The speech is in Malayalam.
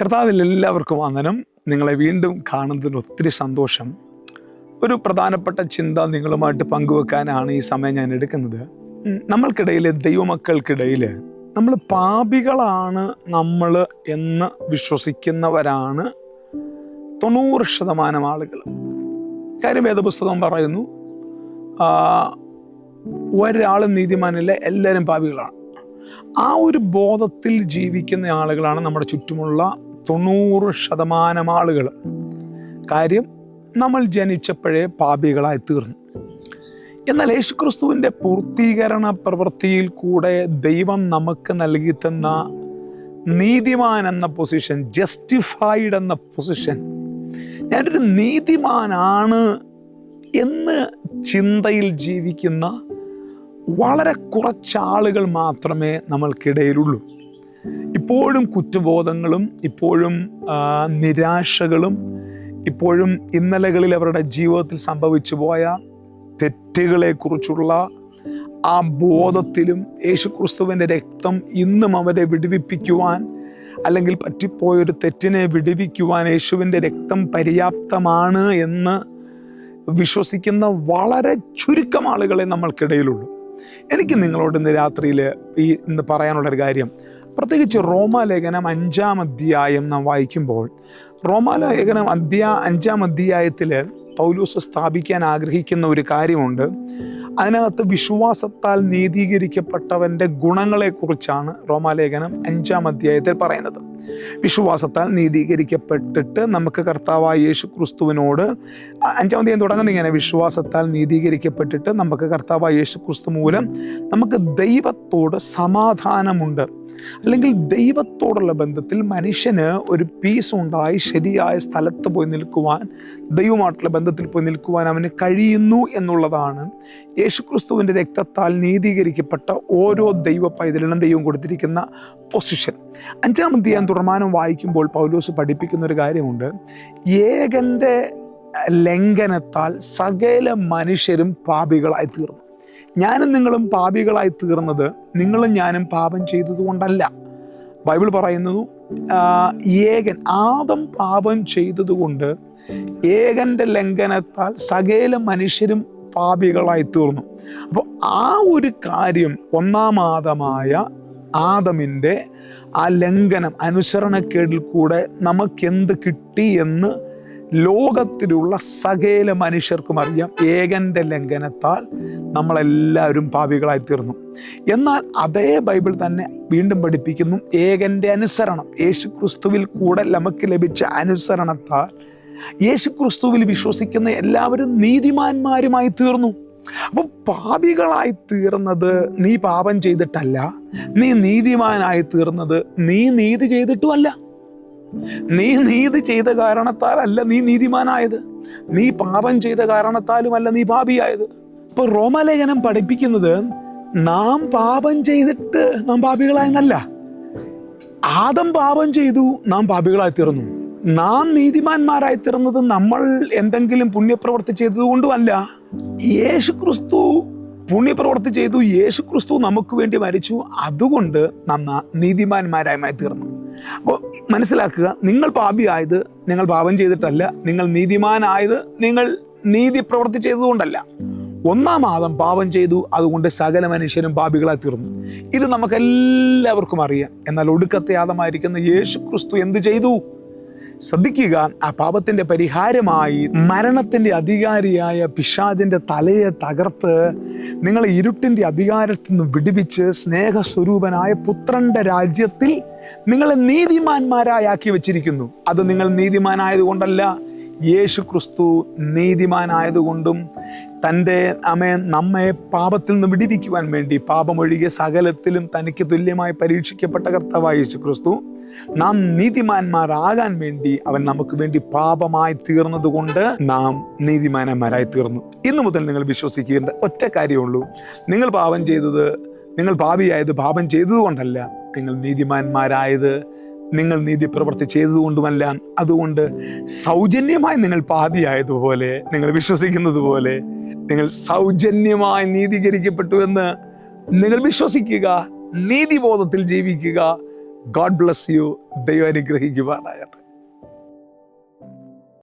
കർത്താവിൽ എല്ലാവർക്കും വന്ദനം. നിങ്ങളെ വീണ്ടും കാണുന്നതിന് ഒത്തിരി സന്തോഷം. ഒരു പ്രധാനപ്പെട്ട ചിന്ത നിങ്ങളുമായിട്ട് പങ്കുവെക്കാനാണ് ഈ സമയം ഞാൻ എടുക്കുന്നത്. നമ്മൾക്കിടയിൽ, ദൈവമക്കൾക്കിടയിൽ നമ്മൾ പാപികളാണ് നമ്മൾ എന്ന് വിശ്വസിക്കുന്നവരാണ് 90% ആളുകൾ. കാര്യം വേദപുസ്തകം പറയുന്നു, ഒരാളും നീതിമാനില്ല, എല്ലാവരും പാപികളാണ്. ആ ഒരു ബോധത്തിൽ ജീവിക്കുന്ന ആളുകളാണ് നമ്മുടെ ചുറ്റുമുള്ള 90% ആളുകൾ. കാര്യം നമ്മൾ ജനിച്ചപ്പോഴേ പാപികളായി തീർന്നു. എന്നാൽ യേശുക്രിസ്തുവിൻ്റെ പൂർത്തീകരണ പ്രവൃത്തിയിൽ കൂടെ ദൈവം നമുക്ക് നൽകി തന്ന നീതിമാൻ എന്ന പൊസിഷൻ, ജസ്റ്റിഫൈഡ് എന്ന പൊസിഷൻ, ഞാനൊരു നീതിമാനാണ് എന്ന് ചിന്തയിൽ ജീവിക്കുന്ന വളരെ കുറച്ചാളുകൾ മാത്രമേ നമ്മൾക്കിടയിലുള്ളൂ. ഇപ്പോഴും കുറ്റബോധങ്ങളും, ഇപ്പോഴും നിരാശകളും, ഇപ്പോഴും ഇന്നലകളിൽ അവരുടെ ജീവിതത്തിൽ സംഭവിച്ചു പോയ തെറ്റുകളെക്കുറിച്ചുള്ള ആ ബോധത്തിലും യേശുക്രിസ്തുവിൻ്റെ രക്തം ഇന്നും അവരെ വിടുവിപ്പിക്കുവാൻ, അല്ലെങ്കിൽ പറ്റിപ്പോയൊരു തെറ്റിനെ വിടുവിക്കുവാൻ യേശുവിൻ്റെ രക്തം പര്യാപ്തമാണ് എന്ന് വിശ്വസിക്കുന്ന വളരെ ചുരുക്കം ആളുകളെ നമ്മൾക്കിടയിലുള്ളൂ. എനിക്ക് നിങ്ങളോട് ഇന്ന് രാത്രിയിൽ ഇന്ന് പറയാനുള്ളൊരു കാര്യം, പ്രത്യേകിച്ച് റോമാലേഖനം 5-ാം അധ്യായം നാം വായിക്കുമ്പോൾ, റോമാലേഖനം 5-ാം അധ്യായത്തിൽ പൗലോസ് സ്ഥാപിക്കാൻ ആഗ്രഹിക്കുന്ന ഒരു കാര്യമുണ്ട്. അതിനകത്ത് വിശ്വാസത്താൽ നീതീകരിക്കപ്പെട്ടവൻ്റെ ഗുണങ്ങളെക്കുറിച്ചാണ് റോമാലേഖനം 5-ാം അധ്യായത്തിൽ പറയുന്നത്. വിശ്വാസത്താൽ നീതീകരിക്കപ്പെട്ടിട്ട് നമുക്ക് കർത്താവായ യേശു ക്രിസ്തുവിനോട്, 5-ാം അധ്യായം തുടങ്ങുന്ന ഇങ്ങനെ: വിശ്വാസത്താൽ നീതീകരിക്കപ്പെട്ടിട്ട് നമുക്ക് കർത്താവായ യേശു ക്രിസ്തു മൂലം നമുക്ക് ദൈവത്തോട് സമാധാനമുണ്ട്. അല്ലെങ്കിൽ ദൈവത്തോടുള്ള ബന്ധത്തിൽ മനുഷ്യന് ഒരു പീസ് ഉണ്ടായി ശരിയായ സ്ഥലത്ത് പോയി നിൽക്കുവാൻ, ദൈവമായിട്ടുള്ള ബന്ധത്തിൽ പോയി നിൽക്കുവാൻ അവന് കഴിയുന്നു എന്നുള്ളതാണ് യേശുക്രിസ്തുവിൻ്റെ രക്തത്താൽ നീതീകരിക്കപ്പെട്ട ഓരോ ദൈവ പൈതലിനും ദൈവം കൊടുത്തിരിക്കുന്ന പൊസിഷൻ. 5-ാം അധ്യായം തുടർമാനം വായിക്കുമ്പോൾ പൗലോസ് പഠിപ്പിക്കുന്ന ഒരു കാര്യമുണ്ട്. ഏകൻ്റെ ലംഘനത്താൽ സകല മനുഷ്യരും പാപികളായി തീർന്നു. ഞാനും നിങ്ങളും പാപികളായി തീർന്നത് നിങ്ങളും ഞാനും പാപം ചെയ്തതുകൊണ്ടല്ല. ബൈബിൾ പറയുന്നു, ഏകൻ, ആദം പാപം ചെയ്തതുകൊണ്ട് ഏകൻ്റെ ലംഘനത്താൽ സകല മനുഷ്യരും പാപികളായി തീർന്നു. അപ്പോൾ ആ ഒരു കാര്യം, ഒന്നാം ആദമായ ആദമിൻ്റെ ആ ലംഘനം, അനുസരണക്കേടിൽ കൂടെ നമുക്കെന്ത് കിട്ടി എന്ന് ലോകത്തിലുള്ള സകല മനുഷ്യർക്കും അറിയാം. ഏകൻ്റെ ലംഘനത്താൽ നമ്മളെല്ലാവരും പാപികളായി തീർന്നു. എന്നാൽ അതേ ബൈബിൾ തന്നെ വീണ്ടും പഠിപ്പിക്കുന്നു, ഏകൻ്റെ അനുസരണം, യേശുക്രിസ്തുവിൽ കൂടെ നമുക്ക് ലഭിച്ച അനുസരണത്താൽ യേശുക്രിസ്തുവിൽ വിശ്വസിക്കുന്ന എല്ലാവരും നീതിമാന്മാരുമായി തീർന്നു. അപ്പോൾ പാപികളായി തീർന്നത് നീ പാപം ചെയ്തിട്ടല്ല, നീ നീതിമാനായി തീർന്നത് നീ നീതി ചെയ്തിട്ടുമല്ല. നീ നീതി ചെയ്ത കാരണത്താലല്ല നീ നീതിമാനായത്, നീ പാപം ചെയ്ത കാരണത്താലുമല്ല നീ പാപിയായത്. ഇപ്പൊ റോമാലേഖനം പഠിപ്പിക്കുന്നത്, നാം പാപം ചെയ്തിട്ട് നാം പാപികളായെന്നല്ല. ആദം പാപം ചെയ്തു, നാം പാപികളായി തീർന്നു. നാം നീതിമാന്മാരായി തീർന്നത് നമ്മൾ എന്തെങ്കിലും പുണ്യപ്രവൃത്തി ചെയ്തതുകൊണ്ടുമല്ല. യേശുക്രിസ്തു പുണ്യപ്രവൃത്തി ചെയ്തു, യേശുക്രിസ്തു നമുക്ക് വേണ്ടി മരിച്ചു, അതുകൊണ്ട് നാം നീതിമാന്മാരായി തീർന്നു. അപ്പോൾ മനസ്സിലാക്കുക, നിങ്ങൾ പാപിയായത് നിങ്ങൾ പാപം ചെയ്തിട്ടല്ല, നിങ്ങൾ നീതിമാനായത് നിങ്ങൾ നീതി പ്രവൃത്തി ചെയ്തതുകൊണ്ടല്ല. ഒന്നാം ആദം പാപം ചെയ്തു, അതുകൊണ്ട് സകല മനുഷ്യരും പാപികളായി തീർന്നു. ഇത് നമുക്കെല്ലാവർക്കും അറിയാം. എന്നാൽ ഒടുക്കത്തെ ആദമായിരിക്കുന്ന യേശുക്രിസ്തു എന്തു ചെയ്തു? ശ്രദ്ധിക്കുക, ആ പാപത്തിന്റെ പരിഹാരമായി മരണത്തിന്റെ അധികാരിയായ പിശാചിന്റെ തലയെ തകർത്ത് നിങ്ങളെ ഇരുട്ടിന്റെ അധികാരത്തിൽ നിന്ന് വിടുവിച്ച് സ്നേഹസ്വരൂപനായ പുത്രന്റെ രാജ്യത്തിൽ നിങ്ങളെ നീതിമാന്മാരാക്കി വെച്ചിരിക്കുന്നു. അത് നിങ്ങൾ നീതിമാനായതുകൊണ്ടല്ല, യേശുക്രിസ്തു നീതിമാനായതുകൊണ്ടും നമ്മെ പാപത്തിൽ നിന്ന് വിടുവിക്കുവാൻ വേണ്ടി പാപമൊഴികെ സകലത്തിലും തനിക്ക് തുല്യമായി പരീക്ഷിക്കപ്പെട്ട കർത്താവായ യേശുക്രിസ്തു നാം നീതിമാന്മാരാകാൻ വേണ്ടി അവൻ നമുക്ക് വേണ്ടി പാപമായി തീർന്നത് കൊണ്ട് നാം നീതിമാന്മാരായി തീർന്നു. ഇന്നു മുതൽ നിങ്ങൾ വിശ്വസിക്കേണ്ട ഒറ്റ കാര്യമുള്ളൂ, നിങ്ങൾ പാപിയായത് പാപം ചെയ്തതുകൊണ്ടല്ല, നിങ്ങൾ നീതിമാന്മാരായത് നിങ്ങൾ നീതി പ്രവൃത്തി ചെയ്തതുകൊണ്ടുമല്ല. അതുകൊണ്ട് സൗജന്യമായി നിങ്ങൾ പാപിയായതുപോലെ, നിങ്ങൾ വിശ്വസിക്കുന്നത് പോലെ നിങ്ങൾ സൗജന്യമായി നീതീകരിക്കപ്പെട്ടു എന്ന് നിങ്ങൾ വിശ്വസിക്കുക, നീതിബോധത്തിൽ ജീവിക്കുക, ഗോഡ് ബ്ലസ് യു. ദൈവം അനുഗ്രഹിക്കുവാനാകട്ടെ.